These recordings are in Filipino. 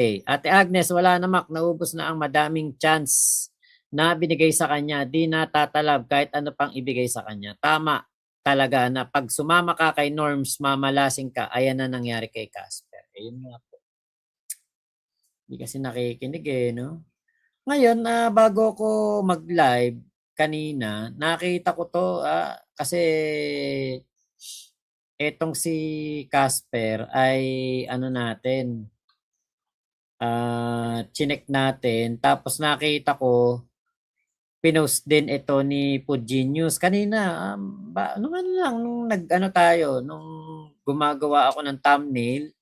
Okay. Ate Agnes, wala na Mac, naubos na ang madaming chance na binigay sa kanya. Di na tatalab kahit ano pang ibigay sa kanya. Tama talaga na pag sumama ka kay Norms, mamalasing ka. Ayan na nangyari kay Casper. Ayun nga po. Hindi kasi nakikinig no? Ngayon, bago ko mag-live kanina, nakita ko to kasi etong si Casper ay ano natin, chinek natin. Tapos nakita ko, pinost din ito ni Puji News. Kanina, nung ano lang, nung nag-ano tayo, nung gumagawa ako ng thumbnail,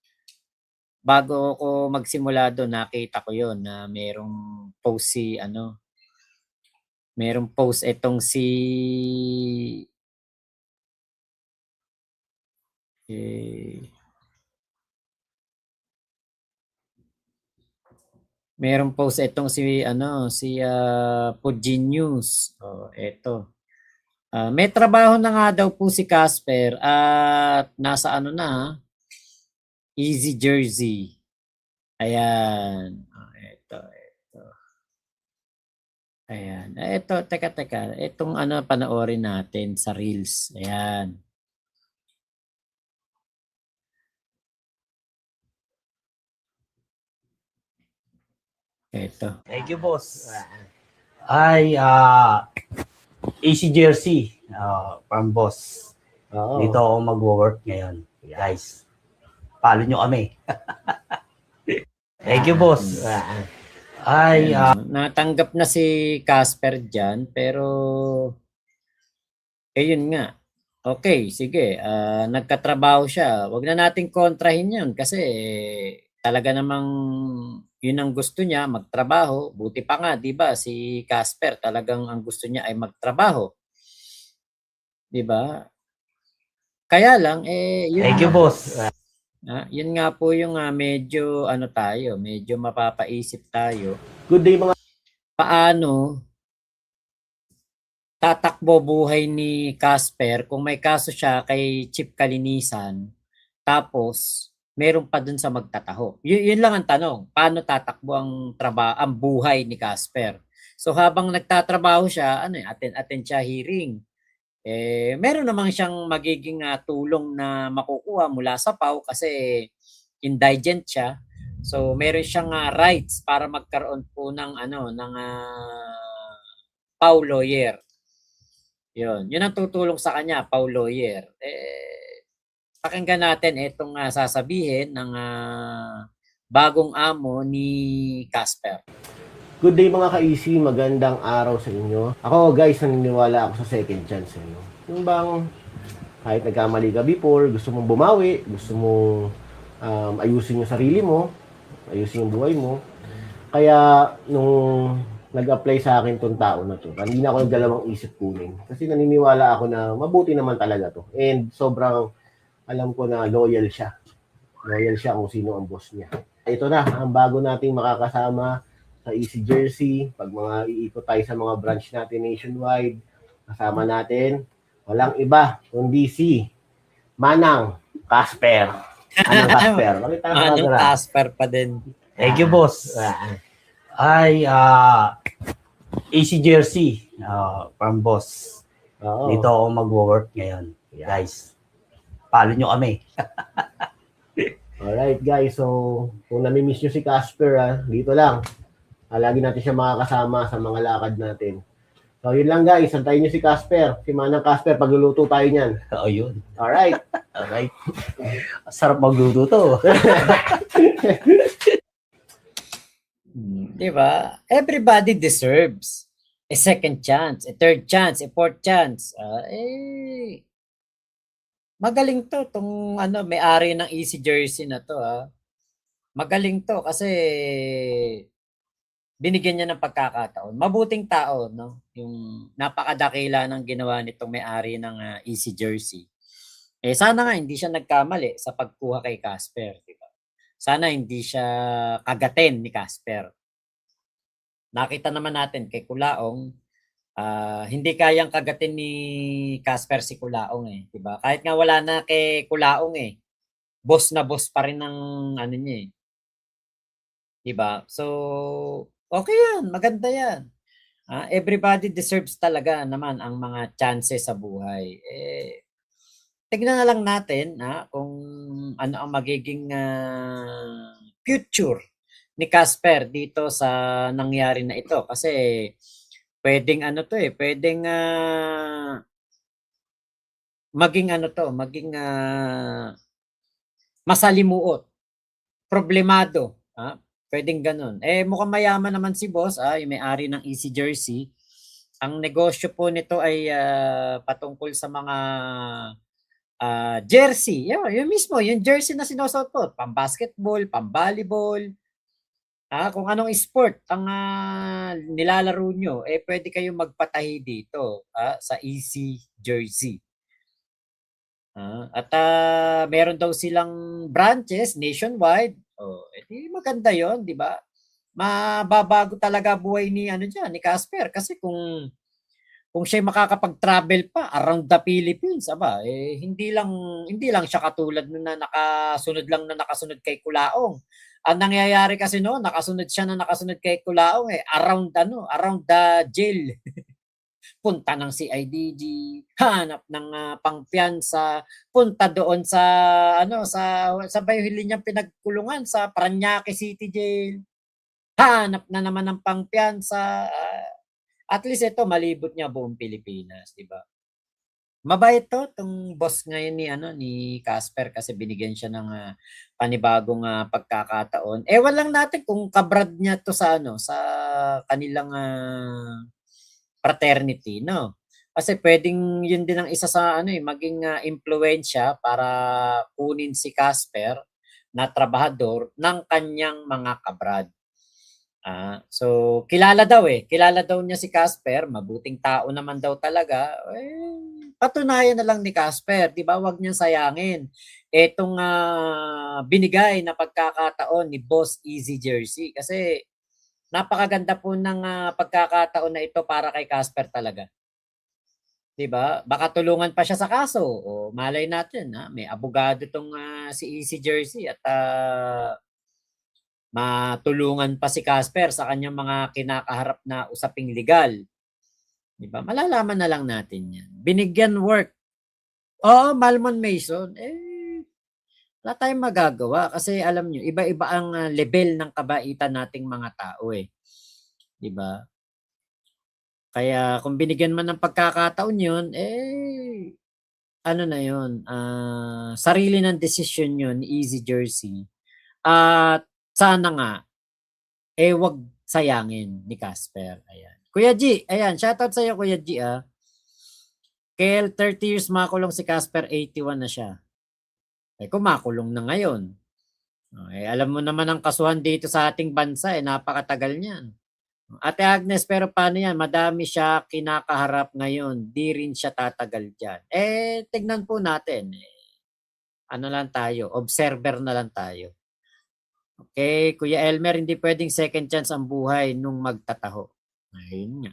bago ako magsimula doon, nakita ko yon na merong post itong si merong post itong si Puji News. Oh, eto. May trabaho na nga daw po si Casper at nasa ano na, Easy Jersey. Ayan. Ito. Ayan. Ito, teka. Itong panoorin natin sa Reels. Ayan. Ito. Thank you, boss. Ay, Easy Jersey from boss. Oo. Dito ako mag-work ngayon. Guys, follow nyo kami. Thank you, boss. Ay, natanggap na si Casper dyan, pero yun nga. Okay, sige. Nagkatrabaho siya. Huwag na nating kontrahin yun kasi talaga namang yun ang gusto niya, magtrabaho. Buti pa nga, di ba, si Casper talagang ang gusto niya ay magtrabaho. Di ba? Kaya lang, yun thank you, boss. Yun nga po yung medyo medyo mapapaisip tayo. Good day mga Paano tatakbo buhay ni Casper kung may kaso siya kay Chief Kalinisan tapos meron pa dun sa magtataho. Yun lang ang tanong. Paano tatakbo ang buhay ni Casper? So habang nagtatrabaho siya, attend siya hearing. Meron namang siyang magiging tulong na makukuha mula sa PAW kasi indigent siya. So meron siyang rights para magkaroon po ng PAW lawyer. Yun ang tutulong sa kanya, PAW lawyer. Pakinggan natin itong sasabihin ng bagong amo ni Casper. good day mga ka-easy, magandang araw sa inyo. Ako guys, naniniwala ako sa second chance. Yung bang kahit nagkamali ka before, gusto mong bumawi, gusto mong ayusin yung sarili mo, ayusin yung buhay mo. Kaya nung nag-apply sa akin tong tao na to, hindi na ako nagdalawang isip kunin. Kasi naniniwala ako na mabuti naman talaga to. And sobrang alam ko na loyal siya. Loyal siya kung sino ang boss niya. Ito na, ang bago nating makakasama sa Easy Jersey. Pag mga iikot tayo sa mga branch natin nationwide, kasama natin, walang iba, kundi si Manang Casper. Manang Casper. Manang Casper pa din. Thank you, boss. Ay, Easy Jersey from boss. Oo. Dito ako mag-work ngayon. Guys, follow nyo kami. Alright guys, so kung nami-miss nyo si Casper, dito lang. Lagi natin siya makakasama sa mga lakad natin. So yun lang guys, antayin nyo si Casper. Si Manang Casper, pagluluto tayo niyan. Oo, yun. Alright. Alright. Sarap magluto to. Diba? Everybody deserves a second chance, a third chance, a fourth chance. Magaling to, tong may-ari ng Easy Jersey na to. Magaling to kasi binigyan niya ng pagkakataon. Mabuting tao, no? Yung napakadakila ng ginawa nitong may-ari ng Easy Jersey. Sana nga hindi siya nagkamali sa pagkuha kay Casper, di ba? Sana hindi siya kagatin ni Casper. Nakita naman natin kay Kulaong, hindi kayang kagatin ni Casper si Kulaong di ba? Kahit nga wala na kay Kulaong boss na boss pa rin ng niya 'di ba? So, okay 'yan, maganda 'yan. Everybody deserves talaga naman ang mga chances sa buhay. Tignan na lang natin, kung ano ang magiging, future ni Casper dito sa nangyari na ito. Kasi puwedeng ano 'to, puwedeng, maging ano 'to, maging, masalimuot, problemado, puwedeng gano'n. Mukhang mayaman naman si boss, yung may-ari ng Easy Jersey. Ang negosyo po nito ay, patungkol sa mga, jersey, yun mismo, yung jersey na sinusuot po, pam-basketball, pam-volleyball, kung anong sport ang, nilalaro niyo, puwede kayong magpatahi dito, sa Easy Jersey. Meron daw silang branches nationwide. Maganda 'yon, 'di ba? Mababago talaga buhay ni ano diyan, ni Casper kasi kung siya'y makakapag-travel pa around the Philippines, hindi lang siya katulad no'n na nakasunod kay Kulaong. Ang nangyayari kasi noon nakasunod kay Kulaong, around the jail. Punta ng CIDG, hanap ng, pangpiyansa, punta doon sa ano, sa ba yung huli niyang pinagkulungan, sa Parañaque City Jail, hanap na naman ng pangpiyansa, at least ito malibot niya buong Pilipinas, 'di ba? Mabait 'tong boss ngayon ni Casper kasi binigyan siya ng, panibagong, pagkakataon. Ewan lang natin kung kabrad niya 'to sa sa kanilang, fraternity 'no? Kasi puwedeng yun din ang isa sa maging, impluwensiya para kunin si Casper na trabahador ng kanyang mga kabrad. Kilala daw niya si Casper, mabuting tao naman daw talaga, patunayan na lang ni Casper, 'di ba, 'wag niyang sayangin etong, binigay na pagkakataon ni Boss Easy Jersey kasi napakaganda po ng, pagkakataon na ito para kay Casper talaga, 'di ba? Baka tulungan pa siya sa kaso, o malay natin, may abogado 'tong, si Easy Jersey at, matulungan pa si Casper sa kanyang mga kinakaharap na usaping legal, 'di ba? Malalaman na lang natin 'yan. Binigyan work, oo, Malmon Mason, wala tayong magagawa kasi alam niyo iba-iba ang, lebel ng kabaitan nating mga tao, 'di ba? Kaya kung binigyan man ng pagkakataon 'yun, ano na 'yun, sarili ng desisyon 'yun ni Easy Jersey at sana nga, 'wag sayangin ni Casper, ayan. Kuya G, ayan, shoutout sa'yo Kuya G, KL 30 years makulong si Casper, 81 na siya. Kumakulong na ngayon. Alam mo naman ang kasuhan dito sa ating bansa, napakatagal niyan. Ate Agnes, pero paano 'yan, madami siya kinakaharap ngayon, 'di rin siya tatagal diyan. Tignan po natin, ano lang tayo, observer na lang tayo. Okay, Kuya Elmer, hindi puwedeng second chance ang buhay nung magtataho. Ayun nga.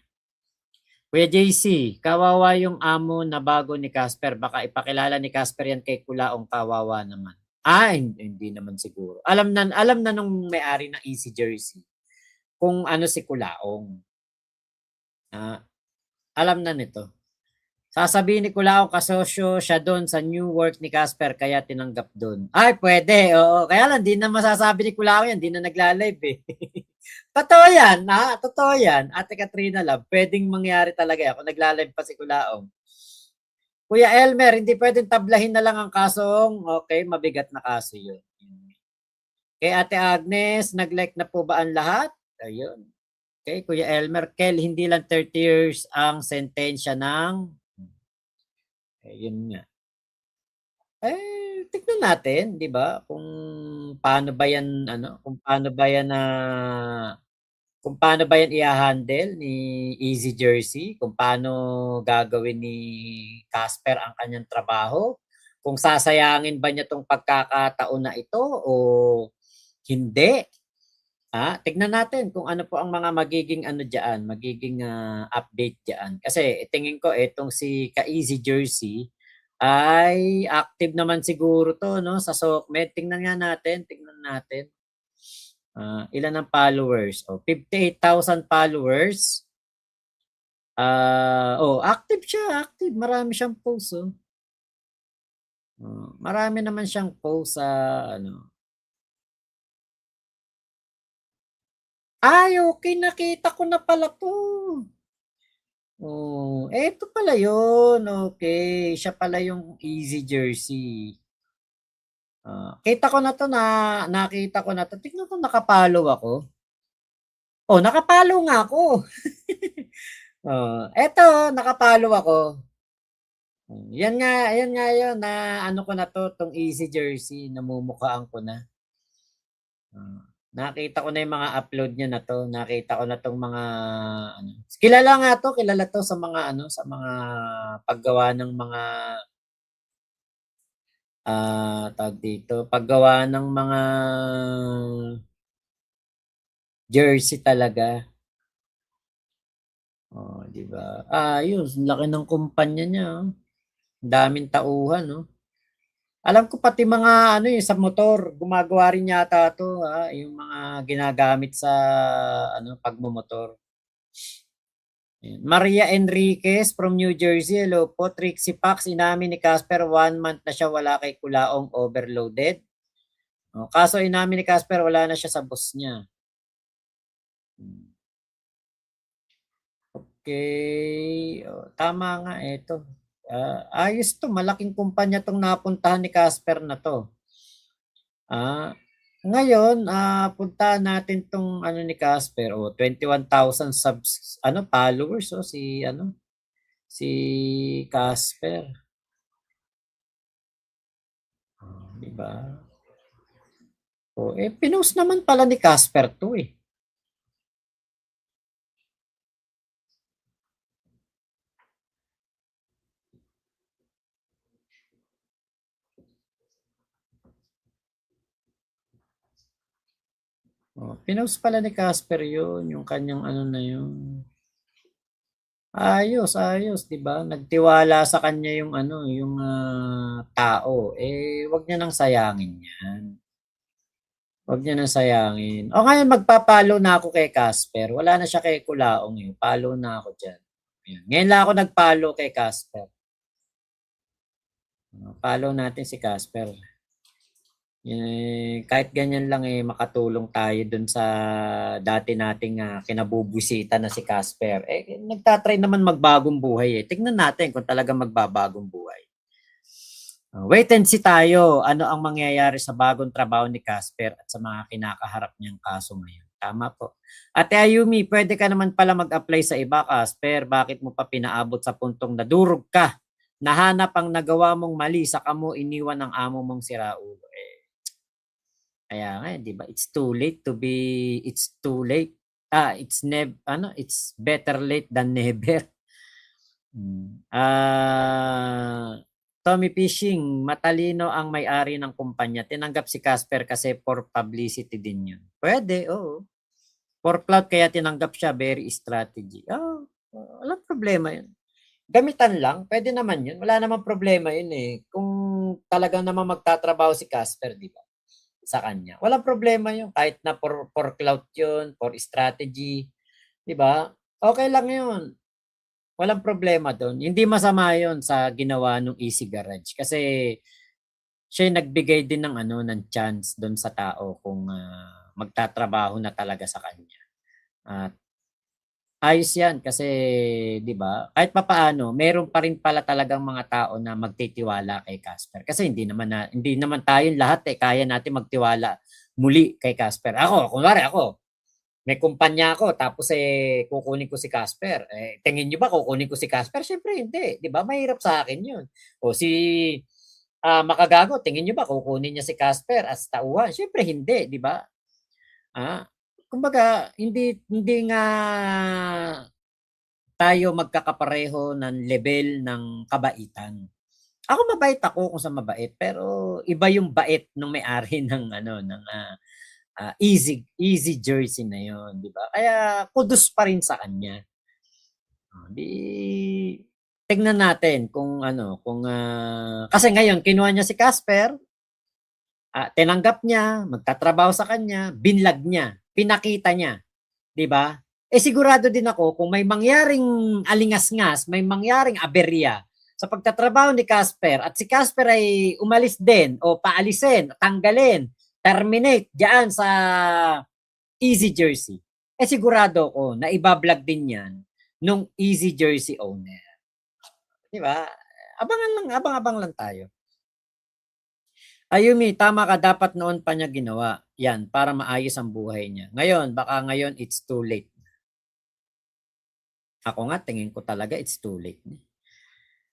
Kuya JC, kawawa yung amo na bago ni Casper, baka ipakilala ni Casper 'yan kay Kulaong, kawawa naman. Hindi naman siguro. Alam na nung may-ari ng Easy Jersey kung ano si Kulaong. Alam na nito. Sasabihin ni Kulaong kasosyo siya do'n sa new work ni Casper kaya tinanggap do'n. Puwede, oo. Kaya lang 'di na masasabi ni Kulaong 'yan, 'di na nagla-live, Totoo 'yan, totoo 'yan. Ate Katrina Love, puwedeng mangyari talaga 'yan kung nagla-live pa si Kulaong. Kuya Elmer, hindi puwedeng tablahin na lang ang kasong okay, mabigat na kaso 'yun. Kay Ate Agnes, nag-like na po ba ang lahat? Ayun. Okay, Kuya Elmer, Kel, hindi lang 30 years ang sentensya ng yun nga. Tignan natin, 'di ba, kung paano ba 'yan kung paano ba 'yan iha-handle ni Easy Jersey, kung paano gagawin ni Casper ang kanyang trabaho, kung sasayangin ba niya 'tong pagkakataon na ito o hindi. Tignan natin kung ano po ang mga magiging magiging, update diyan. Kasi tingin ko itong si ka-Easy Jersey ay active naman siguro 'to 'no, sa SOCMED. Tingnan natin. Ilan ang followers? 58,000 followers. Active siya, active. Marami siyang post, oh. Marami naman siyang post sa ano. Ay, okay, nakita ko na pala 'to. Eto pala 'yun, okay. Siya pala yung Easy Jersey. Kita ko na 'to, nakita ko na 'to. Tignan ko, naka-follow ako. Naka-follow nga ako. Eto, naka-follow ako. Yan nga 'yun, na ano ko na 'to, 'tong Easy Jersey, namumukhaan ko na. Nakita ko na yung mga upload niya na 'to, nakita ko na 'tong mga ano, kilala 'to sa mga ano, sa mga paggawa ng mga, tawag dito, paggawa ng mga jersey talaga. 'Di ba? Ayos, laki ng kumpanya niya, oh. Ang daming tauhan, 'no? Alam ko pati mga ano, sa motor, gumagawa rin yata 'to, yung mga ginagamit sa ano, pagmomotor. Maria Enriquez from New Jersey, hello po. Trixie Pax, inamin ni Casper 1 month na siya wala kay Kulaong, overloaded. Kaso inamin ni Casper wala na siya sa boss niya. Okay, tama nga ito. Ayos 'to, malaking kumpanya 'tong napuntahan ni Casper na 'to. Ngayon, puntahan natin 'tong ano ni Casper, 21,000 followers, si Casper. 'Di ba? Pinost naman pala ni Casper 'to, eh. Pinost pala ni Casper 'yun, yung kanyang ano na 'yun. Ayos, 'di ba? Nagtiwala sa kanya yung ano, yung, tao. 'Wag niya nang sayangin 'yan. Wag niya nang sayangin. Ngayon magpa-follow na ako kay Casper. Wala na siya kay Kulaong, eh. Follow na ako diyan. Ayan. Ngayon lang ako nag-follow kay Casper. Follow natin si Casper. Kahit ganyan lang, makatulong tayo dun sa dati nating kinabubwisita na si Casper. Nagtatry naman magbagong buhay, eh. Tignan natin kung talagang magbabagong buhay. Wait and see tayo. Ano ang mangyayari sa bagong trabaho ni Casper at sa mga kinakaharap niyang kaso ngayon. Tama po. Ate Ayumi, pwede ka naman pala mag-apply sa iba, Casper. Bakit mo pa pinaabot sa puntong nadurog ka? Nahanap ang nagawa mong mali, saka mo iniwan ng amo mong siraulo. Kaya nga, 'di ba? It's too late. It's better late than never. Tommy Fishing, matalino ang may-ari ng kumpanya. Tinanggap si Casper kasi for publicity din 'yun. Pwede, oo. For clout kaya tinanggap siya, very strategy. Walang problema 'yun. Gamitan lang, pwede naman 'yun. Wala namang problema 'yun, eh. Kung talagang naman magtatrabaho si Casper, 'di ba? Sa kanya. Walang problema 'yun kahit na for clout 'yun, for strategy, 'di ba? Okay lang 'yun. Walang problema do'n. Hindi masama 'yun sa ginawa nung Easy Garage kasi siya yung nagbigay din ng ano, ng chance do'n sa tao kung, magtatrabaho na talaga sa kanya. At ayos 'yan kasi 'di ba, kahit papaano meron pa rin pala talagang mga tao na magtitiwala kay Casper. Kasi hindi naman tayong lahat, kaya natin magtiwala muli kay Casper. Kunwari ako, may kumpanya ako tapos, kukunin ko si Casper, tingin niyo ba kukunin ko si Casper? Siyempre hindi, 'di ba? Mahirap sa akin 'yun. O si, Makagago, tingin niyo ba kukunin niya si Casper as tauhan? Siyempre hindi, 'di ba? Kumbaga hindi nga tayo magkakapareho ng level ng kabaitan. Ako mabait ako kung saan mabait, pero iba yung bait nung may-ari ng ano, ng, Easy Jersey na 'yon, 'di ba? Kaya kudos pa rin sa kanya. 'Di tignan natin kung ano, kasi ngayon kinuha niya si Casper, Tinanggap niya, magtatrabaho sa kanya, binlag niya, pinakita niya, 'di ba? Sigurado din ako kung may mangyaring alingas-ngas, may mangyaring aberya sa pagtatrabaho ni Casper at si Casper ay umalis din o paalisin, tanggalin, terminate diyan sa Easy Jersey. Sigurado ko na ibablog din 'yan nung Easy Jersey owner. 'Di ba? Abang-abang lang tayo. Ayumi, tama ka, dapat noon pa niya ginawa. Yan, para maayos ang buhay niya. Ngayon, baka ngayon it's too late. Ako nga, tingin ko talaga it's too late.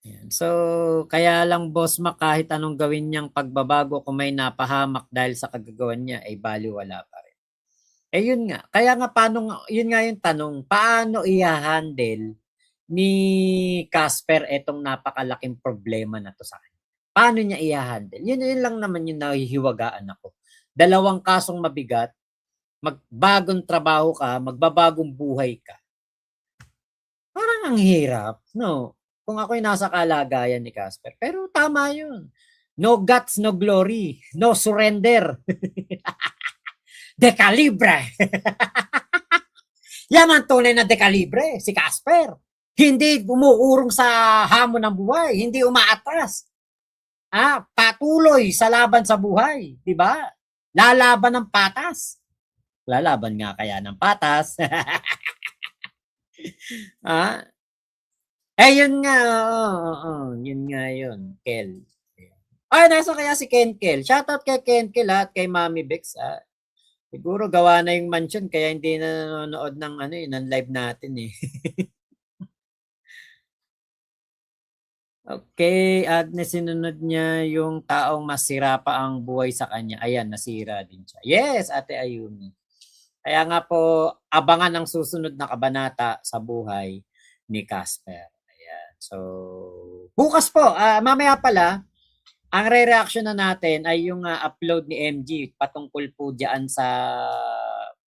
Yan. So, kaya lang boss Mac, kahit anong gawin niyang pagbabago, kung may napahamak dahil sa kagagawan niya, ay baliwala pa rin. Yun nga. Kaya nga, yun nga yung tanong, paano i-handle ni Casper etong napakalaking problema na to sa kanya? Paano niya i-handle? Yun lang naman yung nahihiwagaan ako. 2 kasong mabigat, magbagong trabaho ka, magbabagong buhay ka. Parang ang hirap, no? Kung ako'y nasa kalagayan ni Casper. Pero tama yun. No guts, no glory. No surrender. Dekalibre. Yan ang tunay na dekalibre, si Casper. Hindi umuurong sa hamon ng buhay. Hindi umaatras. Patuloy sa laban sa buhay, 'di ba? Lalaban ng patas. Lalaban nga kaya ng patas. Yun nga, yun nga yun, Kel. Nasa kaya si Ken Kel. Shoutout kay Ken Kel at kay Mami Bex. Siguro gawa na yung mansion kaya hindi na nanonood ng ng live natin eh. Okay, Agnes, sinunod niya yung taong masira pa ang buhay sa kanya. Ayan, nasira din siya. Yes, Ate Ayumi. Kaya nga po, abangan ang susunod na kabanata sa buhay ni Casper. Ayan. So, bukas po, mamaya pala, ang re-reaction na natin ay yung upload ni MG patungkol po diyan sa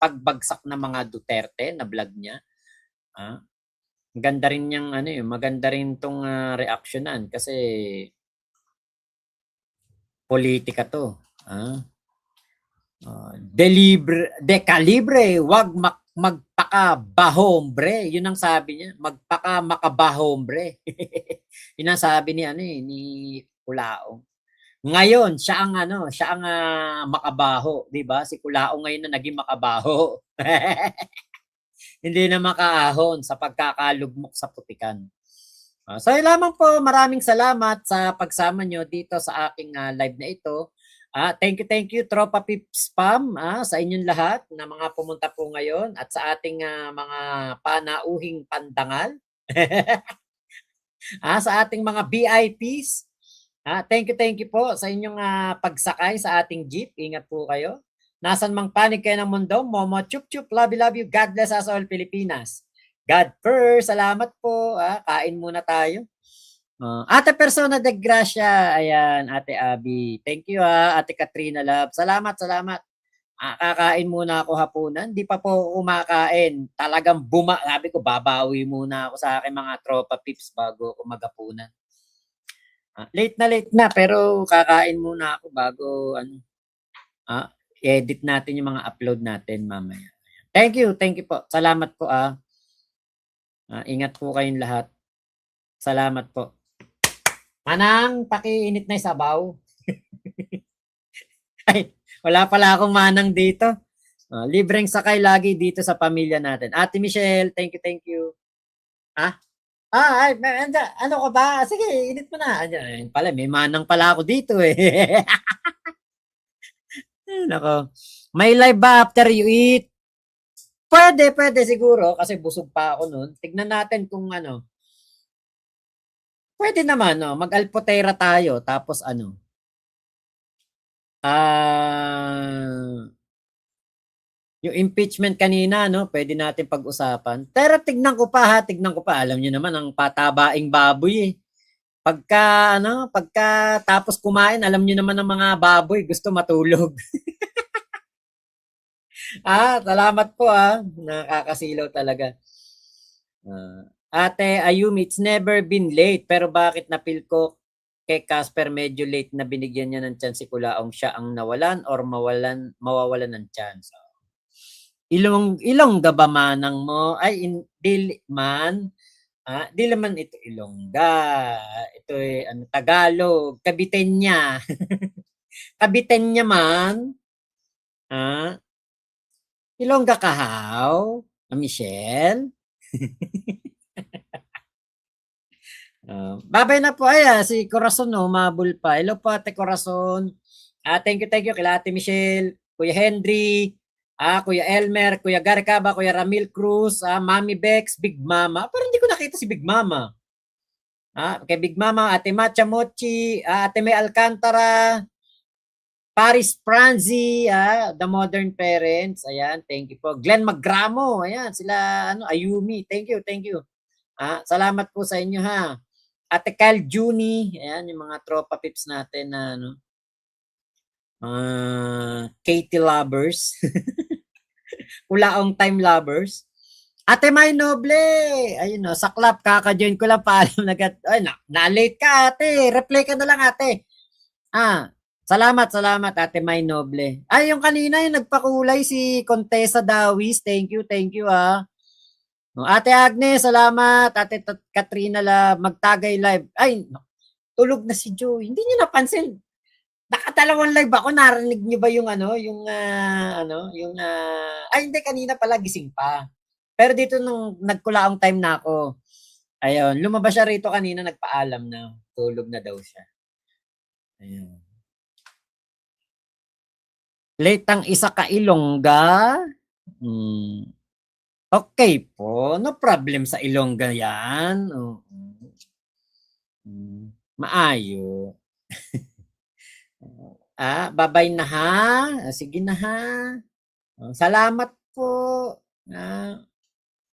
pagbagsak ng mga Duterte na vlog niya. Ganda rin yung maganda rin tong reaksyonan kasi politika to. Dekalibre, wag magpaka-bahombre. Yun ang sabi niya, magpaka-makabahombre. Yun ang sabi ni ni Kulaong. Ngayon, siya ang makabaho, 'di ba? Si Kulaong ngayon na naging makabaho. Hindi na makaahon sa pagkakalugmok sa putikan. So lamang po, maraming salamat sa pagsama nyo dito sa aking live na ito. Thank you Tropa Pips Spam sa inyong lahat na mga pumunta po ngayon at sa ating mga panauhing pandangal. Sa ating mga VIPs. Thank you po sa inyong pagsakay sa ating jeep. Ingat po kayo. Nasan mang panig kayo ng mundo, Momo, chup chup, love you, God bless us all Pilipinas. God first, salamat po. Kain muna tayo. Ate Persona de Gracia, ayan, Ate Abby. Thank you Ate Katrina Love. Salamat. Kakain muna ako hapunan. Di pa po kumakain. Talagang sabi ko, babawi muna ako sa aking mga tropa pips bago ako maghapunan. Late na, pero kakain muna ako bago edit natin yung mga upload natin mamaya. Thank you po. Salamat po ingat po kayong lahat. Salamat po. Manang, pakiinit na yung sabaw. Ay, wala pala akong manang dito. Libreng sakay lagi dito sa pamilya natin. Ate Michelle, thank you. Ano ka ba? Sige, init mo na. Ayun pala, may manang pala ako dito eh. Nako. May live ba after you eat? Pwede siguro kasi busog pa ako noon. Tignan natin kung Pwede naman, mag-alpotera tayo tapos yung impeachment kanina, pwede natin pag-usapan. Pero tignan ko pa. Alam niyo naman ang patabaing baboy eh. Pagka tapos kumain, alam niyo naman ang mga baboy gusto matulog. Salamat po nakakasilaw talaga. Ate Ayumi, it's never been late pero bakit napil ko kay Casper medyo late na binigyan niya ng chance si Kulaong, siya ang nawalan or mawawalan ng chance. Ilongga ba manang mo? Ay, hindi man. Di naman ito Ilongga. Ito Tagalog. Kabitenya. Kabitenya man. Ilongga kahaw. Michelle. Babay na po. Si Corazon humabol pa. Hello po Ate Corazon. Thank you kila Ate Michelle, Kuya Henry, Kuya Elmer, Kuya Garcaba, Kuya Ramil Cruz, Mami Bex, Big Mama. Parang hindi ko nakita si Big Mama. Kay Big Mama, Ate Macha Mochi, Ate May Alcantara, Paris Franzi, The Modern Parents. Ayan, thank you po. Glenn Magramo, ayan, sila Ayumi. Thank you. Salamat po sa inyo ha. Ate Kyle Juni, ayan yung mga tropa pips natin na Katie lovers. Kulaong time lovers. Ate May Noble, ayun saklap, kaka-join ko lang paalam na-late ka ate, reply ka na lang ate. Salamat Ate May Noble. Yung kanina yung nagpakulay si Contessa Dawis, thank you Ate Agnes, salamat. Ate Katrina magtagay live. Tulog na si Joey. Hindi niyo napansin. Nakatalawang live ako, narinig niyo ba yung hindi, kanina pala gising pa. Pero dito nung nagkulaang time na ako, ayun, lumabas siya rito kanina, nagpaalam na, tulog na daw siya. Ayun. Late ang isa ka Ilongga. Okay po, no problem sa Ilongga yan. Maayo. Babay na ha. Sige na ha. Salamat po.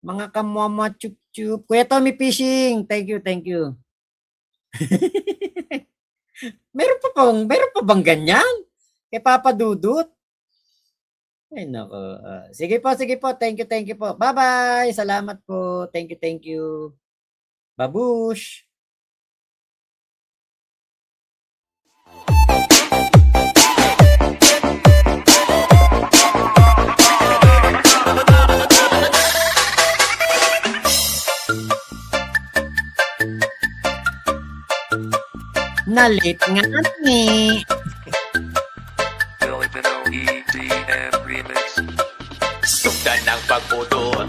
Mga kamwama chup-chup. Kuya Tommy Fishing, thank you. Meron pa bang ganyan? Kay Papa Dudut? Ay nako. Sige po. Thank you po. Bye-bye. Salamat po. Thank you. Babush. Na-late nga ni. Filipino EDM Remix. Sundan ng pagboto